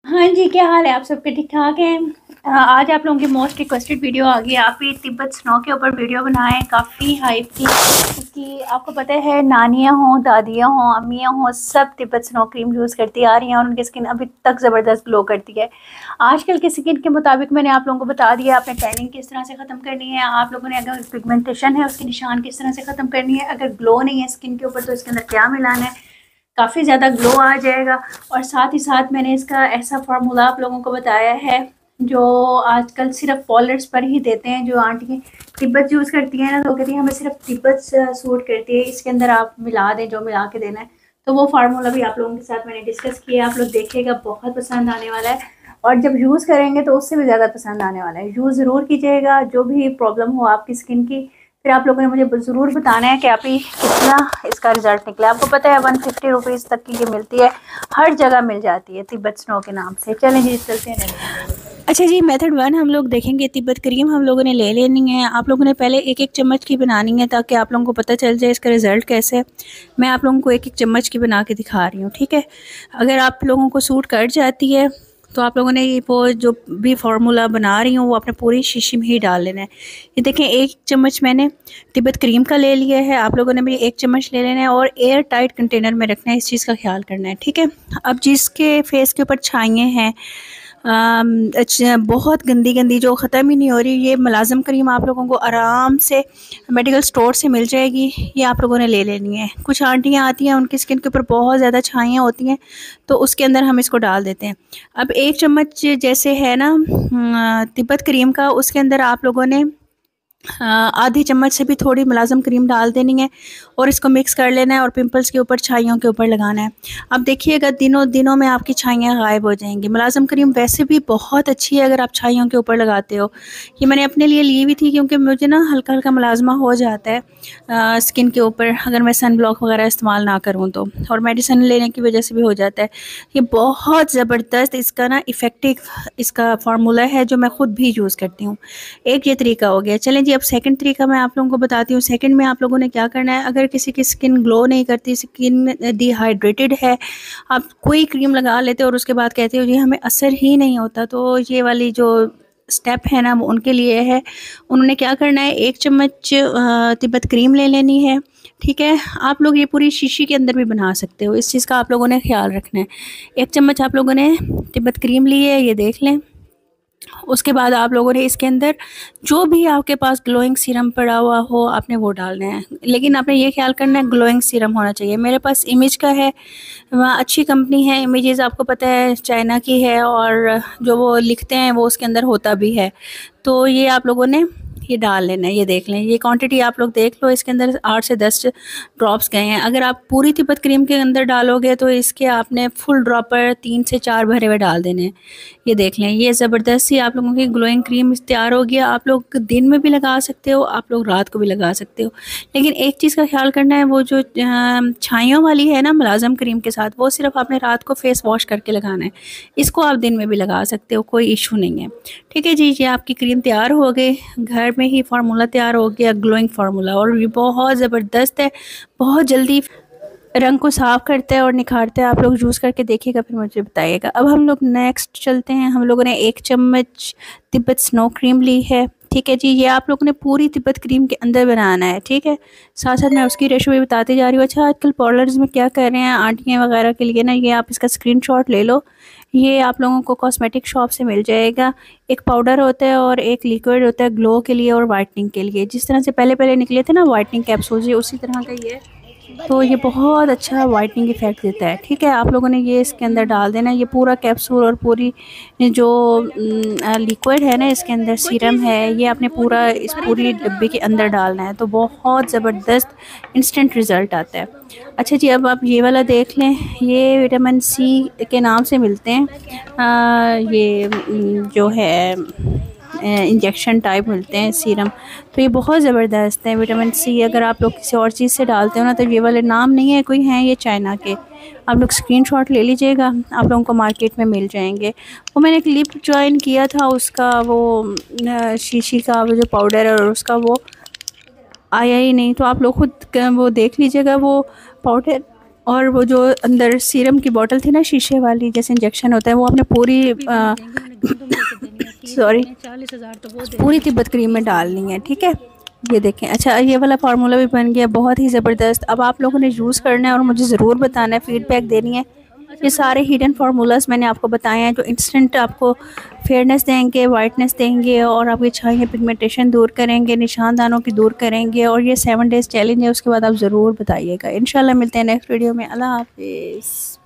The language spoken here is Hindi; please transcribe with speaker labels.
Speaker 1: हाँ जी, क्या हाल है? आप सबके ठीक ठाक हैं? आज आप लोगों की मोस्ट रिक्वेस्टेड वीडियो आ गई। आप भी तिब्बत स्नो के ऊपर वीडियो बनाएं। काफ़ी हाइप थी क्योंकि आपको पता है, नानियाँ हों, दादियाँ हों, अम्मियाँ हों, सब तिब्बत स्नो क्रीम यूज़ करती आ रही हैं और उनकी स्किन अभी तक ज़बरदस्त ग्लो करती है। आजकल की स्किन के मुताबिक मैंने आप लोगों को बता दिया आपने टैनिंग किस तरह से ख़त्म करनी है, आप लोगों ने अगर पिगमेंटेशन है उसके निशान किस तरह से ख़त्म करनी है, अगर ग्लो नहीं है स्किन के ऊपर तो इसके अंदर क्या मिलाना है, काफ़ी ज़्यादा ग्लो आ जाएगा। और साथ ही साथ मैंने इसका ऐसा फार्मूला आप लोगों को बताया है जो आजकल सिर्फ पॉलर्स पर ही देते हैं। जो आंटी तिब्बत यूज़ करती हैं ना, तो कहती हैं हमें सिर्फ तिब्बत सूट करती है, इसके अंदर आप मिला दें जो मिला के देना है। तो वो फार्मूला भी आप लोगों के साथ मैंने डिस्कस किया, आप लोग देखिएगा, बहुत पसंद आने वाला है। और जब यूज़ करेंगे तो उससे भी ज़्यादा पसंद आने वाला है। यूज़ ज़रूर कीजिएगा, जो भी प्रॉब्लम हो आपकी स्किन की। फिर आप लोगों ने मुझे ज़रूर बताना है कि आप ही कितना इसका रिज़ल्ट निकला। आपको पता है 150 रुपीज़ तक की ये मिलती है, हर जगह मिल जाती है तिब्बत स्नो के नाम से। चलें जी, चलते हैं। अच्छा जी, मेथड 1 हम लोग देखेंगे। तिब्बत क्रीम हम लोगों ने ले लेनी है। आप लोगों ने पहले एक एक चम्मच की बनानी है ताकि आप लोगों को पता चल जाए इसका रिज़ल्ट कैसे है। मैं आप लोगों को एक एक चम्मच की बना के दिखा रही हूँ, ठीक है। अगर आप लोगों को सूट कर जाती है तो आप लोगों ने वो जो भी फार्मूला बना रही हूँ वो अपने पूरी शीशी में ही डाल लेना है। ये देखें, एक चम्मच मैंने तिब्बत क्रीम का ले लिया है, आप लोगों ने भी एक चम्मच ले लेना है और एयर टाइट कंटेनर में रखना है। इस चीज़ का ख्याल करना है, ठीक है। अब जिसके फेस के ऊपर छाइयाँ हैं, अच्छा, बहुत गंदी गंदी जो ख़त्म ही नहीं हो रही, ये मुलाज़म क्रीम आप लोगों को आराम से मेडिकल स्टोर से मिल जाएगी। ये आप लोगों ने ले लेनी है। कुछ आंटियाँ आती हैं, उनकी स्किन के ऊपर बहुत ज़्यादा छाइयाँ होती हैं, तो उसके अंदर हम इसको डाल देते हैं। अब एक चम्मच जैसे है ना तिब्बत क्रीम का, उसके अंदर आप लोगों ने आधी चम्मच से भी थोड़ी मुलाज़म क्रीम डाल देनी है और इसको मिक्स कर लेना है और पिंपल्स के ऊपर, छाइयों के ऊपर लगाना है। अब देखिएगा, दिनों दिनों में आपकी छाइयाँ गायब हो जाएंगी। मुलाज़म क्रीम वैसे भी बहुत अच्छी है अगर आप छाइयों के ऊपर लगाते हो। ये मैंने अपने लिए ली हुई थी क्योंकि मुझे ना हल्का हल्का मुलाजमा हो जाता है स्किन के ऊपर अगर मैं सन ब्लॉक वगैरह इस्तेमाल ना करूँ तो, और मेडिसिन लेने की वजह से भी हो जाता है। ये बहुत ज़बरदस्त इसका ना इफ़ेक्टिव इसका फार्मूला है जो मैं ख़ुद भी यूज़ करती हूँ। एक ये तरीका हो गया। चलें जी, अब सेकंड तरीका मैं आप लोगों को बताती हूँ। सेकंड में आप लोगों ने क्या करना है, अगर किसी की स्किन ग्लो नहीं करती, स्किन डिहाइड्रेटेड है, आप कोई क्रीम लगा लेते हो और उसके बाद कहते हो जी हमें असर ही नहीं होता, तो ये वाली जो स्टेप है ना वो उनके लिए है। उन्होंने क्या करना है, एक चम्मच तिब्बत क्रीम ले लेनी है, ठीक है। आप लोग ये पूरी शीशी के अंदर भी बना सकते हो, इस चीज़ का आप लोगों ने ख्याल रखना है। एक चम्मच आप लोगों ने तिब्बत क्रीम ली है, ये देख लें। उसके बाद आप लोगों ने इसके अंदर जो भी आपके पास ग्लोइंग सीरम पड़ा हुआ हो आपने वो डालना है, लेकिन आपने ये ख्याल करना है ग्लोइंग सीरम होना चाहिए। मेरे पास इमेज का है, वहाँ अच्छी कंपनी है। इमेजेस आपको पता है चाइना की है और जो वो लिखते हैं वो उसके अंदर होता भी है। तो ये आप लोगों ने ये डाल लेना है। ये देख लें, ये क्वांटिटी आप लोग देख लो, इसके अंदर 8 से 10 ड्रॉप्स गए हैं। अगर आप पूरी तिब्बत क्रीम के अंदर डालोगे तो इसके आपने फुल ड्रॉपर 3 से 4 भरे हुए डाल देने हैं। ये देख लें, ये ज़बरदस्त सी आप लोगों की ग्लोइंग क्रीम तैयार हो गया। आप लोग दिन में भी लगा सकते हो, आप लोग रात को भी लगा सकते हो, लेकिन एक चीज़ का ख्याल करना है, वो जो छाइयों वाली है ना मुलाज़म क्रीम के साथ, वो सिर्फ आपने रात को फेस वॉश करके लगाना है। इसको आप दिन में भी लगा सकते हो, कोई इशू नहीं है, ठीक है जी। ये आपकी क्रीम तैयार हो गई, घर में ही फार्मूला तैयार हो गया, ग्लोइंग फार्मूला, और ये बहुत ज़बरदस्त है, बहुत जल्दी रंग को साफ़ करता है और निखारता है। आप लोग यूज़ करके देखिएगा, फिर मुझे बताइएगा। अब हम लोग नेक्स्ट चलते हैं। हम लोगों ने एक चम्मच तिब्बत स्नो क्रीम ली है, ठीक है जी। ये आप लोगों ने पूरी तिब्बत क्रीम के अंदर बनाना है, ठीक है। साथ साथ मैं उसकी रेशो भी बताते जा रही हूँ। अच्छा, आजकल पार्लर्स में क्या कर रहे हैं आंटियाँ वगैरह के लिए ना, ये आप इसका स्क्रीनशॉट ले लो। ये आप लोगों को कॉस्मेटिक शॉप से मिल जाएगा। एक पाउडर होता है और एक लिक्विड होता है ग्लो के लिए और वाइटनिंग के लिए। जिस तरह से पहले पहले निकले थे ना वाइटनिंग कैप्सूल, ये उसी तरह का ये है। तो ये बहुत अच्छा वाइटनिंग इफ़ेक्ट देता है, ठीक है। आप लोगों ने ये इसके अंदर डाल देना है, ये पूरा कैप्सूल और पूरी जो लिक्विड है ना, इसके अंदर सीरम है, ये आपने पूरा इस पूरी डब्बे के अंदर डालना है। तो बहुत ज़बरदस्त इंस्टेंट रिज़ल्ट आता है। अच्छा जी, अब आप ये वाला देख लें, ये विटामिन सी के नाम से मिलते हैं। ये जो है इंजेक्शन टाइप मिलते हैं सीरम, तो ये बहुत ज़बरदस्त है। विटामिन सी अगर आप लोग किसी और चीज़ से डालते हो ना, तो ये वाले नाम नहीं है कोई, हैं ये चाइना के। आप लोग स्क्रीनशॉट ले लीजिएगा, आप लोगों को मार्केट में मिल जाएंगे। वो मैंने एक लिप ज्वाइन किया था, उसका वो शीशी का वो जो पाउडर है और उसका वो आया ही नहीं, तो आप लोग खुद वो देख लीजिएगा। वो पाउडर और वो जो अंदर सीरम की बोतल थी ना शीशे वाली जैसे इंजेक्शन होता है, वो आपने पूरी सॉरी 40,000 तो पूरी तिब्बत क्रीम में डालनी है। ठीक है, ये देखें। अच्छा, ये वाला फार्मूला भी बन गया, बहुत ही ज़बरदस्त। अब आप लोगों ने यूज़ करना है और मुझे ज़रूर बताना है, फीडबैक देनी है। ये सारे हिडन फार्मूलाज मैंने आपको बताए हैं जो इंस्टेंट आपको फेयरनेस देंगे, वाइटनेस देंगे और आपकी छाइयाँ पिगमेंटेशन दूर करेंगे, निशान दानों की दूर करेंगे। और ये 7 डेज़ चैलेंज है, उसके बाद आप ज़रूर बताइएगा। इंशाल्लाह मिलते हैं नेक्स्ट वीडियो में। अल्लाह हाफिज़।